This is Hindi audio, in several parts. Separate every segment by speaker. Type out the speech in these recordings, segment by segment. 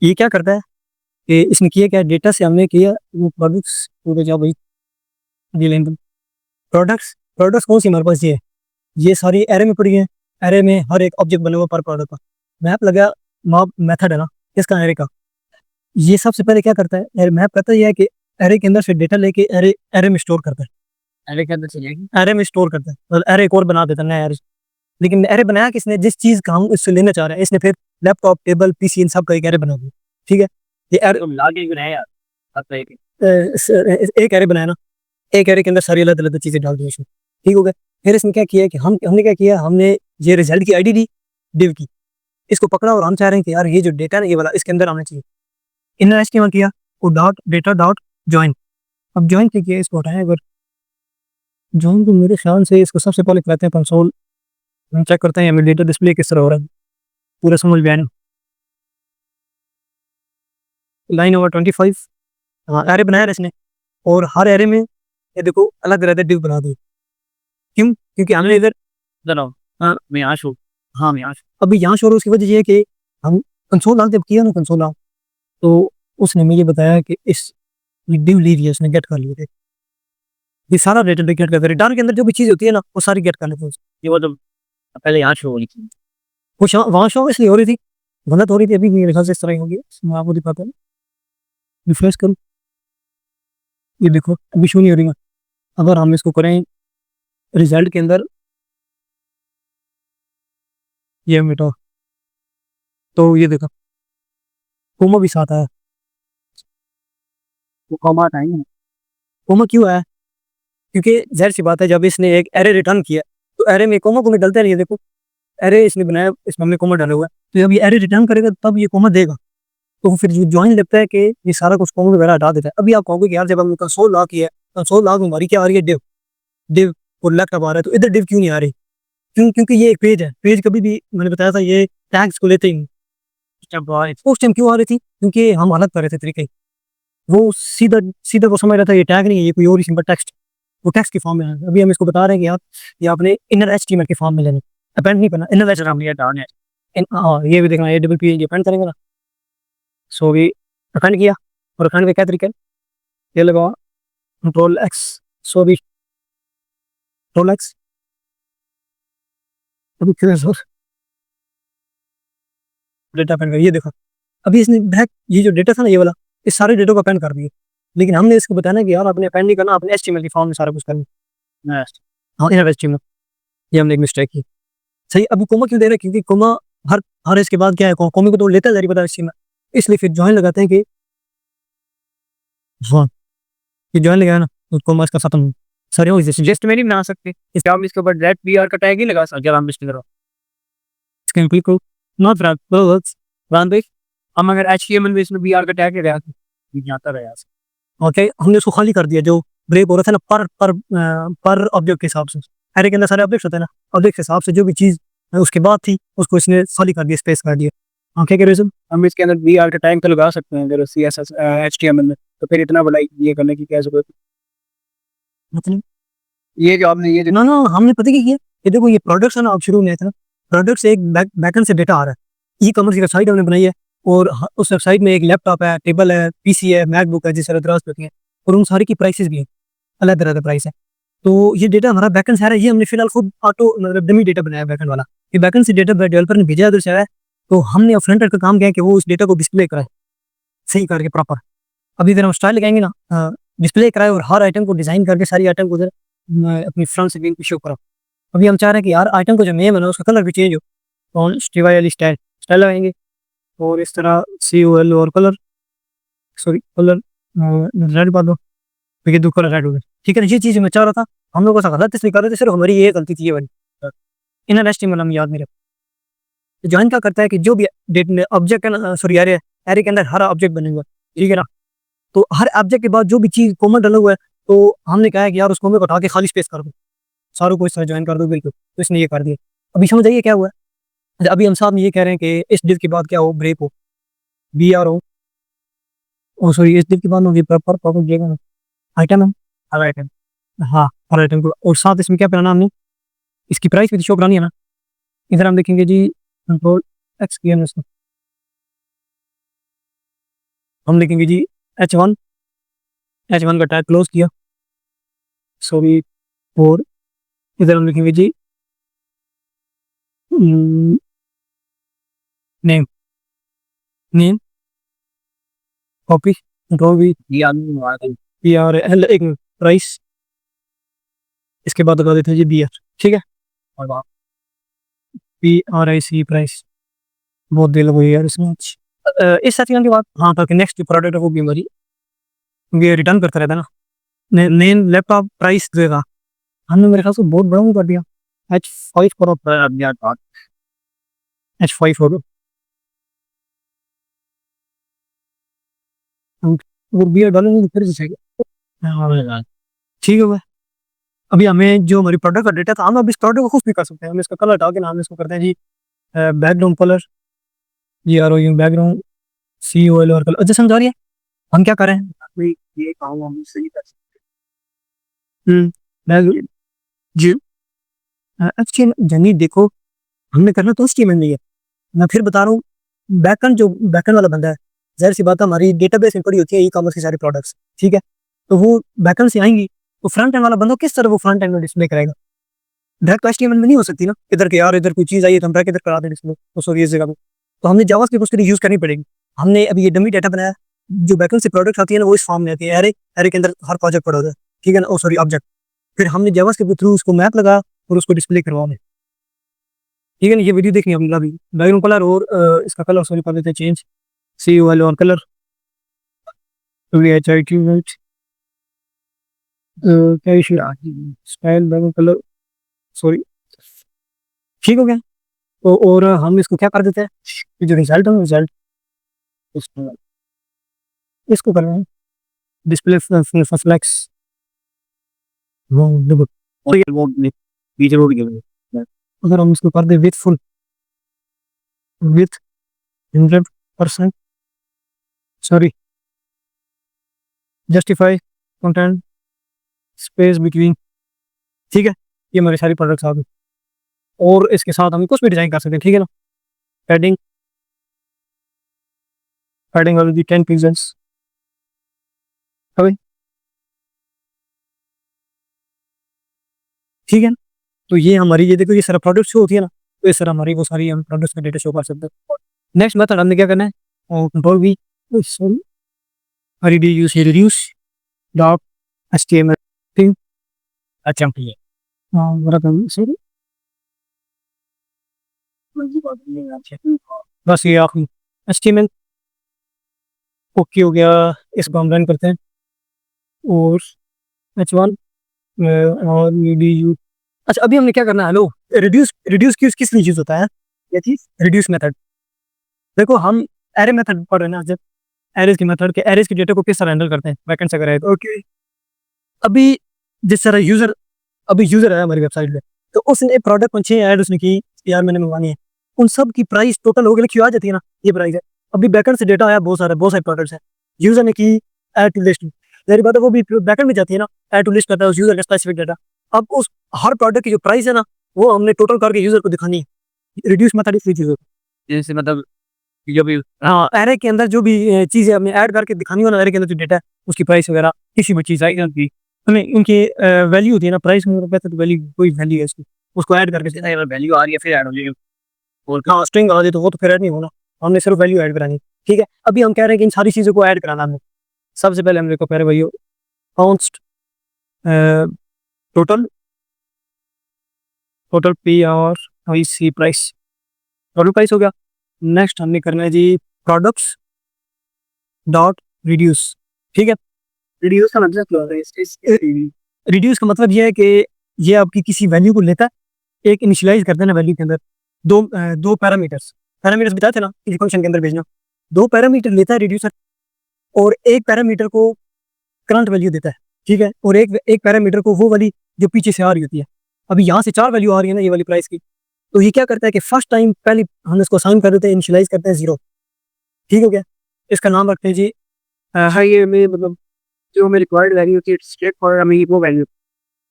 Speaker 1: ये क्या करता है कि इसने किया क्या, डेटा से हमने किया वो प्रोडक्ट्स पूरे जाओ भाई, ये लें प्रोडक्ट्स। प्रोडक्ट्स कौन सी हमारे पास ये सारी एरे में पड़ी है। एरे में हर एक ऑब्जेक्ट बना हुआ पर प्रोडक्ट का। मैप लगा, मैप मेथड है ना इसका एरे का। ये सबसे पहले क्या करता है, एरे मैप करता है, ये है कि एरे के अंदर से डेटा लेके एरे एरे में स्टोर करता है। एरे के अंदर चलिए, एरे में स्टोर करता है, मतलब एरे एक और बना देता है नया एरे। लेकिन एरे बनाया किसने, जिस चीज का हम इससे लेना चाह रहे हैं, इसने फिर लैपटॉप, टेबल, पीसी, इन सब का एक एरे बना दिया। ठीक है, ये एरे तुम लागे बनाया यार, एक एरे बनाया ना, एक एरे के अंदर सारी अलग अलग चीजें डाल दी इसने। ठीक हो गया। फिर इसने क्या किया कि हमने क्या किया, हमने ये रिजल्ट की आईडी दी डिव की, इसको पकड़ा और हम चाह रहे हैं कि यार ये जो डेटा है ना ये वाला इसके अंदर आना चाहिए। इनर एचटीएमएल किया और डॉट डेटा डॉट ज्वाइन। अब ज्वाइन किया, इसको हटाएं। अगर ज्वाइन तो मेरे ख्याल से इसको सबसे पहले कहते हैं कंसोल, हम चेक करते हैं हमें डेटा डिस्प्ले किस तरह हो रहा है, पूरा समझ में आया ना। लाइन ओवर 25, हाँ एरे बनाया है इसने, और हर एरे में ये देखो अलग अलग डिव बना दी। क्यों, क्योंकि हमने इधर जनाब, हाँ मैं यहाँ शो, हाँ मैं यहाँ शो। अभी यहाँ शो उसकी वजह ये है कि हम कंसोल आल जब किया ना, कंसोल आल, तो उसने मुझे बताया कि इस डिव ली है उसने, गेट कर लिए थे। ये सारा डेटा गेट करता है, रिटर्न के अंदर जो भी चीज होती है ना वो सारी गेट कर लेते हैं। ये वो जब पहले यहाँ शो हो रही थी, वो वहाँ शो इसलिए हो रही थी, गलत हो रही थी। अभी मेरे ख्याल से इस तरह ही होगी, मैं आपको दिखाता हूँ। रिफ्रेश करूँ, ये देखो अभी शो नहीं हो रही है। अगर हम इसको करें रिजल्ट के अंदर, ये मिटा, तो ये देखो कोमा भी साथ आया। वो कोमा आएंगे, कोमा क्यों आया, क्योंकि जाहिर सी बात है जब इसने एक एरे रिटर्न किया तो एरे में कोमा को डलता नहीं है। देखो एरे इसने बनाया, इसमें हमने कोमा डाला हुआ है, तो जब ये एरे रिटर्न करेगा तब ये कोमा देगा। तो फिर जो ज्वाइन लगता है कि ये सारा कुछ कोमा वगैरह हटा देता है। अभी आप कहोगे कि यार जब हमने कंसोल लॉक किया है, कंसोल लॉक में हमारी क्या आ रही है, डिव। डिव और लैपटॉप आ रहा है, तो इधर डिव क्यों नहीं आ रही, क्यों, क्योंकि ये एक पेज है। पेज कभी भी मैंने बताया था ये टैग्स को लेते ही नहीं। उस टाइम क्यों आ रही थी, क्योंकि हम अलग कर रहे थे तरीके। वो सीधा सीधा वो समझ रहा था ये टैग नहीं है, ये कोई और ही सिंपल टेक्स्ट, वो टेक्स्ट की फॉर्म में है। अभी हम इसको बता रहे हैं कि यार ये आपने इनर एचटीएमएल की फॉर्म में लेना, अपेंड नहीं करना, इनर एचटीएमएल। हाँ ये भी देखना, ये डबल पी ये अपेंड करेंगे ना। सो भी अपेंड किया, और अपेंड का क्या तरीका है, ये लगा कंट्रोल एक्स। सो भी कंट्रोल एक्स, अभी क्यों सर डेटा अपेंड कर, ये देखो अभी इसने बैक ये जो डेटा था ना ये वाला, इस सारे डेटा को अपेंड कर दिए। लेकिन हमने इसको बताया कि यार आपने अपेंड नहीं करना, आपने एचटीएमएल की फॉर्म में सारा कुछ करना। हाँ इनर एचटीएमएल, ये हमने एक मिस्टेक की। सही, अभी कोमा क्यों दे रहे हैं, क्योंकि कोमा हर हर इसके बाद क्या है, कोमे को तो लेता है जारी पता है, इसलिए फिर ज्वाइन लगाते हैं कि हाँ ये ज्वाइन लगाया ना तो कोमा इसका खत्म। सर हो जस्ट में नहीं बना सकते, इसके हम इसके ऊपर डायरेक्ट वीआर का टैग ही लगा सकते, हम मिस्टेक करो इसके एम्प्ली को नॉट रैप वर्क्स रन देख। हम अगर एचटीएमएल में इसमें वीआर का टैग लगा के आता रहा, ओके हमने उसको खाली कर दिया। जो ब्रेक हो रहा था ना पर ऑब्जेक्ट के हिसाब से, एरे के अंदर सारे ऑब्जेक्ट होते हैं ना, ऑब्जेक्ट के हिसाब से जो भी चीज उसके बाद थी उसको इसने खाली कर दिया, स्पेस कर दिया। हाँ क्या कह रहे हो, हम इसके अंदर वी आर का टाइम तो लगा सकते हैं अगर C S S H T M L में, तो फिर इतना बड़ा ये करने की क्या जरूरत, मतलब ये जो आपने ये ना ना हमने पता क्या किया, ये देखो ये प्रोडक्ट्स है ना, आप शुरू में आया था ना, प्रोडक्ट से एक बैकएंड से डेटा आ रहा है, ई कॉमर्स की वेबसाइट हमने बनाई है, और उस वेबसाइट में एक लैपटॉप है, टेबल है, पीसी है, मैकबुक है, जिस तरह दराज होती है, और उन सारी की प्राइसेस भी हैं, अलग तरह का प्राइस है। तो ये डेटा हमारा बैकएंड से आ रहा है, ये हमने फिलहाल खुद ऑटो मतलब डमी डेटा बनाया बैकएंड वाला। ये बैकएंड से डेटा डेवलपर ने भेजा उधर से आया है, तो हमने फ्रंट एंड का काम किया कि वो उस डेटा को डिस्प्ले कराए सही करके प्रॉपर। अभी इधर हम स्टाइल लगाएंगे ना, डिस्प्ले कराए, और हर आइटम को डिजाइन करके सारी आइटम को उधर अपनी फ्रंट स्क्रीन पे शो करा। अभी हम चाह रहे हैं कि यार आइटम को जो नेम है ना उसका कलर भी चेंज हो, तो स्टीवाई स्टाइल स्टाइल लगाएंगे, और इस तरह सी ओ एल और कलर, सॉरी कलर रेड बात दो, तो ये दो कलर रेड हो गए। ठीक है ना, ये चीज़ मैं चाह रहा था, हम लोगों से गलत इसलिए कर रहे थे, सिर्फ हमारी ये गलती थी ये वाली। इनर एचटीएमएल हम याद नहीं रखते। ज्वाइन क्या करता है कि जो भी डेट में ऑब्जेक्ट है ना, सॉरी एरे, एरे के अंदर हर ऑब्जेक्ट बनेगा, ठीक है ना, तो हर ऑब्जेक्ट के बाद जो भी चीज़ कॉमन डला हुआ है, तो हमने कहा है कि यार उस कॉमे को उठा के खाली स्पेस कर दो, सारों को इस तरह ज्वाइन कर दो बिल्कुल, तो इसने ये कर दिया। अभी समझ आइए क्या हुआ है, अभी हम साथ में ये कह रहे हैं कि इस डिव के बाद क्या हो, ब्रेक हो, बी आर हो, ओ सॉरी इस डिव के बाद होगी पर आइटम है, हर आइटम, हाँ हर आइटम को, और साथ इसमें क्या बनाना हमने, इसकी प्राइस भी तो शो करानी है ना। इधर हम देखेंगे जी कंट्रोल एक्स किया हमने इसको, हम लिखेंगे जी H1, H1 का टैग क्लोज किया, सॉरी, और इधर हम लिखेंगे G name, name copy, control V, PRL, एक प्राइस, इसके बाद लगा देते हैं जी बियर, ठीक है, और PRIC प्राइस, बहुत देर लगी यार इसमें। इस सेक्शन के बाद हाँ ताकि नेक्स्ट जो प्रोडक्ट है वो भी हमारी ये रिटर्न करता रहता है ना, नेम लैपटॉप प्राइस देगा, हमने मेरे ख्याल से बहुत बड़ा कर दिया, H5 करो, H5 करो, वो बियर डालेंगे फिर से चाहिए, ठीक है भाई। अभी हमें जो हमारी प्रोडक्ट का डेटा था, हम अब इस प्रोडक्ट को खुद भी कर सकते हैं, हम इसका कलर हटा के नाम इसको करते हैं जी बैकग्राउंड कलर, ये बैकग्राउंड COL और कलर, अच्छा समझा रही है, हम क्या करें, ये काम हम सही कर सकते, जी HTML जनी देखो, हमने करना तो HTML नहीं है, मैं फिर बता रहा हूँ, बैकएंड जो बैकएंड वाला बंदा है, जाहिर सी बात है हमारी डेटाबेस में पड़ी होती है ई कॉमर्स की सारी प्रोडक्ट्स, ठीक है, तो वो बैकएंड से आएंगी, तो फ्रंट एंड वाला बंदा किस तरह वो फ्रंट एंड में डिस्प्ले करेगा, डायरेक्ट HTML में नहीं हो सकती ना, इधर के यार इधर कोई चीज़ आई है तो हम डायरेक्ट इधर करा दें डिस्प्ले, तो सॉरी इस जगह पे, तो हमने जावास्क्रिप्ट उसके लिए यूज़ करनी पड़ेगी, हमने अभी ये डमी डेटा बनाया, जो बैकएंड से प्रोडक्ट आती है ना वो इस फॉर्म में आती है, एरे, एरे के अंदर हर प्रोजेक्ट पड़ा होता है, ठीक है ना, ओ सॉरी ऑब्जेक्ट, फिर हमने जावास्क्रिप्ट के थ्रू उसको मैप लगा और उसको डिस्प्ले करवाओ, ठीक है ना, ये वीडियो देखनी है अभी, बैकग्राउंड कलर और इसका कलर सॉरी कर देते हैं चेंज, COL और कलर, क्या issue style background colour, sorry, ठीक हो गया, तो और हम इसको क्या कर देते हैं, ये जो रिजल्ट है रिजल्ट इसको कर रहे हैं डिस्प्ले फ्लेक्स, अगर हम इसको कर दे with full, with 100%, sorry, justify content space between, ठीक है, ये हमारी सारी प्रोडक्ट्स आ गई, और इसके साथ हम कुछ भी डिजाइन कर सकते हैं, ठीक है ना, पैडिंग, पैडिंग वाली 10 पिक्सेल्स, ठीक है ना, तो ये हमारी ये देखो ये सारा प्रोडक्ट शो होती है ना, तो इस तरह हमारी वो सारी हम प्रोडक्ट्स का डेटा शो कर सकते हैं। नेक्स्ट मेथड हमने क्या करना है, control we, reduce dot HTML, ठीक, अच्छा ठीक है, मेरा काम सॉरी, बस ये आखिरी HTML ओके हो गया, इसको हम रन करते हैं, और H1 और डी, अच्छा अभी हमने क्या करना है, हेलो, रिड्यूस, रिड्यूस किस लिए यूज होता है, ये चीज रिड्यूस मेथड, देखो हम एरे मेथड पढ़ रहे हैं ना, जब एरेज की मेथड के एरेज के डेटा को किस तरह हैंडल करते हैं बैकएंड से करें, ओके, अभी जिस तरह यूजर, अभी यूजर है हमारी वेबसाइट पे, तो उसने प्रोडक्ट को 6 ऐड उसने की, यार मैंने मंगवानी है, उन सब की प्राइस टोटल हो गई, लिखी आ जाती है ना, ये प्राइस है, अभी बैकएंड से डेटा आया, बहुत सारे प्रोडक्ट्स हैं, यूजर ने की ऐड टू लिस्ट, मेरी बात है वो भी बैकएंड में जाती है ना, ऐड टू लिस्ट करता है उस यूजर का स्पेसिफिक डेटा, अब उस हर प्रोडक्ट की जो प्राइस है ना वो हमने टोटल करके यूजर को दिखानी है, रिड्यूस मेथड इसलिए चीज जैसे मतलब जो भी हाँ एरे के अंदर जो भी चीजें हमने ऐड करके दिखानी हो ना, एरे के अंदर जो डेटा है उसकी प्राइस वगैरह किसी भी चीज आई उनकी हमें उनकी वैल्यू होती है ना, प्राइस में रुपये तो वैल्यू कोई वैल्यू है इसकी, उसको ऐड करके वैल्यू आ रही है फिर ऐड हो जाएगी, और हाँ स्ट्रिंग आ जाए तो वो तो फिर ऐड नहीं होना, हमने सिर्फ वैल्यू ऐड करानी, ठीक है। अभी हम कह रहे हैं कि इन सारी चीज़ों को ऐड कराना हमें, सबसे पहले हम देखो कह रहे भाई const total, total PRIC price, total price हो गया। नेक्स्ट हमने करना है जी प्रोडक्ट्स डॉट रिड्यूस, ठीक है। रिड्यूस का मतलब क्या है, रिड्यूस का मतलब ये है कि ये आपकी किसी वैल्यू को लेता है, एक इनिशियलाइज करते हैं ना वैल्यू के अंदर दो पैरामीटर्स बताए थे ना किसी फंक्शन के अंदर भेजना, 2 पैरामीटर लेता है रिड्यूसर, और एक पैरामीटर को करंट वैल्यू देता है, ठीक है, और एक पैरामीटर को वो वाली जो पीछे से आ रही होती है। अभी यहाँ से 4 वैल्यू आ रही है ना ये वाली प्राइस की, तो ये क्या करता है कि फर्स्ट टाइम पहले हम इसको असाइन कर देते हैं, इनिशियलाइज करते हैं 0, ठीक हो गया। इसका नाम रखते हैं जी हाई ये में मतलब जो हमें रिक्वायर्ड वैल्यू होती है स्टेट फॉर हमें वो वैल्यू,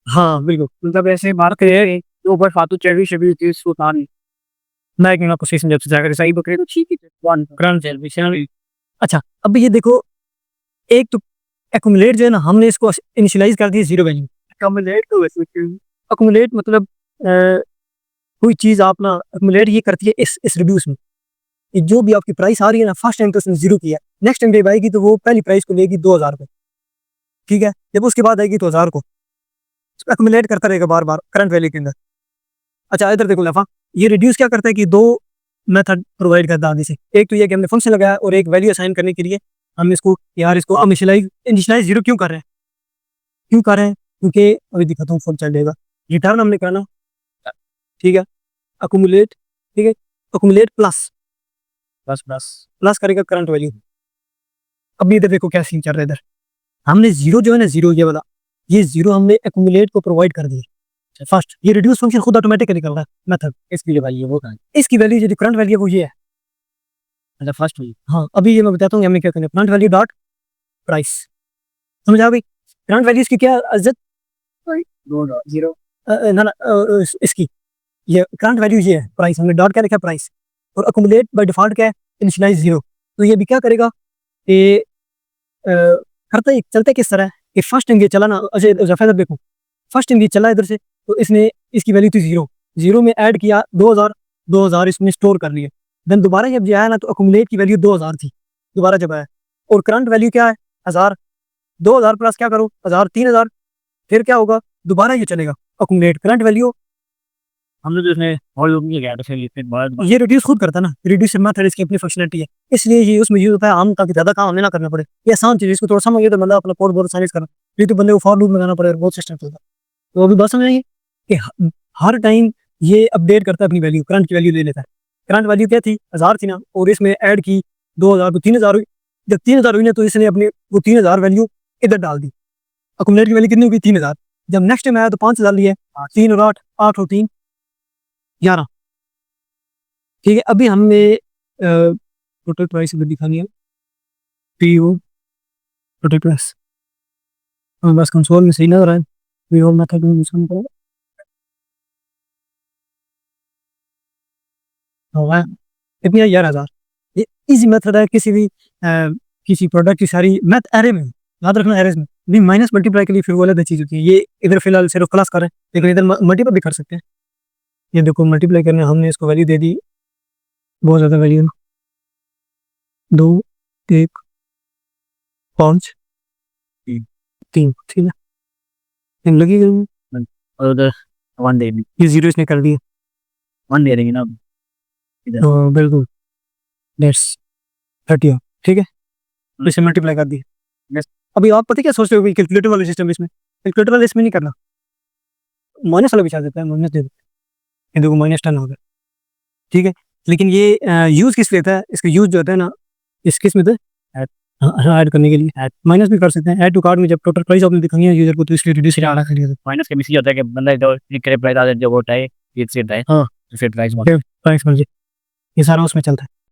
Speaker 1: हाँ बिल्कुल, मतलब ऐसे बात करें तो ऊपर फातू चढ़ी शबी होती है उसको उतारनी, मैं आपको सेशन जब से जाकर सही बकरे तो ठीक है वन करंट सर्विस अच्छा, अब ये देखो, एक तो एक्युमुलेट जो है ना, हमने इसको इनिशियलाइज़ कर दिया 0 वैल्यू। एक्युमुलेट तो वैसे एक्युमुलेट मतलब कोई चीज़ आप ना एक्युमुलेट ये करती है इस रिड्यूस में। कि जो भी आपकी प्राइस आ रही है ना, फर्स्ट टाइम तो उसने 0 किया, नेक्स्ट टाइम जब आएगी तो वो पहली प्राइस को लेगी 2000 पे, ठीक है? जब उसके बाद आएगी तो 1000 को, एक्युमुलेट करता रहेगा बार-बार करंट वैल्यू के अंदर। अच्छा, इधर देखो लफ़ा, ये रिड्यूस क्या करता है कि 2 मेथड प्रोवाइड करता है आगे से। एक तो ये कि हमने फंक्शन लगाया और एक वैल्यू असाइन करने के लिए हम इसको यार इसको इनिशियलाइज़ 0 क्यों कर रहे हैं? क्यों कर रहे हैं? क्योंकि अभी दिखाता हूँ फुल चलेगा। रिटर्न हमने करना, ठीक है? एक्युमुलेट, ठीक है? एक्युमुलेट प्लस, प्लस करेगा करंट वैल्यू। अब इधर देखो क्या सीन चल रहा है इधर। हमने 0 जो है ना, 0 ये वाला, ये 0 हमने एक्युमुलेट को प्रोवाइड कर दिया। फर्स्ट ये रिड्यूस फंक्शन खुद ऑटोमेटिक निकल रहा है मेथड। इसकी जो वैल्यू है वो कहाँ है? इसकी वैल्यू जो करंट वैल्यू है वो ये है। अच्छा, फर्स्ट वैल्यू। हाँ, अभी ये मैं बताता हूँ हमने क्या करना है। करंट वैल्यू डॉट प्राइस, समझ आ गई? करंट वैल्यू इसकी क्या इज्जत? 0 ना ना इसकी ये करंट वैल्यू ये है प्राइस, हमने डॉट क्या लिखा है प्राइस, और अक्यूमुलेट बाय डिफॉल्ट क्या है इनिशियलाइज 0। तो ये भी क्या करेगा कि करता है चलता है किस तरह कि फर्स्ट टाइम ये चला ना, अच्छा जफा देखो, फर्स्ट टाइम ये चला इधर से तो इसने इसकी वैल्यू थी 0, 0 में ऐड किया 2000, 2000 इसमें स्टोर कर लिए। देन दोबारा जब ये आया ना तो अक्यूमुलेट की वैल्यू 2000 थी दोबारा जब आया, और करंट वैल्यू क्या है 1000, 2000 प्लस क्या करो 1000, 3000, फिर क्या होगा दोबारा ये चलेगा अक्यूमुलेट करंट वैल्यू। हमने तो इसने और लोग नहीं गया तो फिर इसके बाद ये रिड्यूस खुद करता है ना, रिड्यूस मेथड इसकी अपनी फंक्शनलिटी है, इसलिए ये उसमें यूज होता है आम, ताकि ज्यादा काम हमें ना करना पड़े। ये आसान चीज, इसको थोड़ा समझिए तो बंदा अपना कोड बहुत आसानी से करना, ये तो बंदे को फॉर लूप लगाना पड़ेगा, बहुत सिस्टम चलता है। तो अभी बात समझ आइए कि हर टाइम ये अपडेट करता है अपनी वैल्यू, करंट की वैल्यू ले लेता है। करंट वैल्यू क्या थी 1000 थी ना, और इसमें ऐड की 2000 तो 3000 हुई। जब 3000 हुई ना तो इसने अपनी वो 3000 वैल्यू इधर डाल दी, अक्यूमुलेट की वैल्यू कितनी हुई 3000। जब नेक्स्ट टाइम आया तो 5000 लिए, 3 और 8, 8 और 3 11, ठीक है? अभी हमने टोटल प्राइस इधर दिखानी है, पीओ टोटल प्राइस, हमें बस कंसोल में सही नजर आए, पीओ मेथड में यूज करो होगा कितनी है 11000। ये इजी मेथड है किसी भी किसी प्रोडक्ट की सारी मैथ एरे में, याद रखना एरेज में नहीं, माइनस मल्टीप्लाई के लिए फिर वो अलग चीज होती है। ये इधर फिलहाल सिर्फ प्लस करें, लेकिन इधर मल्टीपल भी कर सकते हैं। ये देखो मल्टीप्लाई करने हमने इसको वैल्यू दे दी, बहुत ज्यादा वैल्यू, 2 1 5 3, ठीक है? इन लगी और उधर 1 दे दी, ये 0 इसने कर दिया, 1 दे देंगे ना इधर। तो बिल्कुल लेट्स 30, ठीक है? तो इसे मल्टीप्लाई कर दिया। अभी आप पता क्या सोचते हो कि कैलकुलेटर वाले सिस्टम इसमें, कैलकुलेटर वाले इसमें नहीं करना, माइनस वाला बिछा देता है, माइनस दे देता है, देखो माइनस 10 हो गया, ठीक है? लेकिन ये यूज किस लिए था, इसका यूज जो होता है ना इस किस में था, ऐड करने के लिए। ऐड माइनस भी कर सकते हैं, ऐड टू कार्ट में जब टोटल प्राइस आपने दिखानी है यूजर को तो इसलिए रिड्यूस आना कर दिया। माइनस का मिस होता है कि बंदा जो करे प्राइस आ जाए जो होता है ये सेट है, हां फिर प्राइस बन जाए, ये सारा उसमें चलता है।